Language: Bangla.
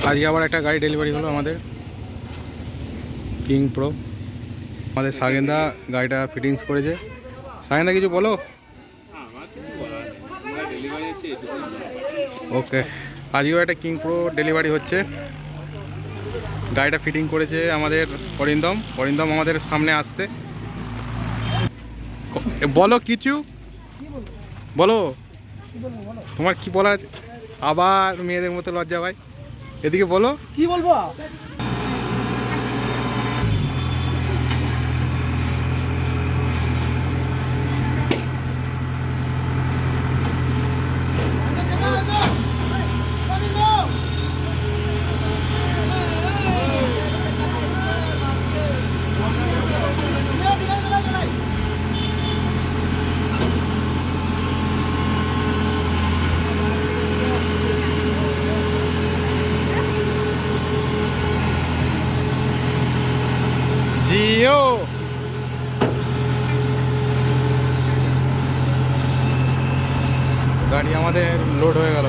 আজকে আবার একটা গাড়ি ডেলিভারি হলো আমাদের কিং প্রো। আমাদের সাগেন্দা গাড়িটা ফিটিংস করেছে। সাগেন্দা কিছু বলো। ওকে, আজকেও একটা কিং প্রো ডেলিভারি হচ্ছে। গাড়িটা ফিটিং করেছে আমাদের অরিন্দম। অরিন্দম আমাদের সামনে আসছে। বলো কিছু, বলো তোমার কি বলার আছে। আবার মেয়েদের মতো লজ্জা ভাই, এদিকে বলো কি বলবো। জিও গাড়ি আমাদের লোড হয়ে গেল।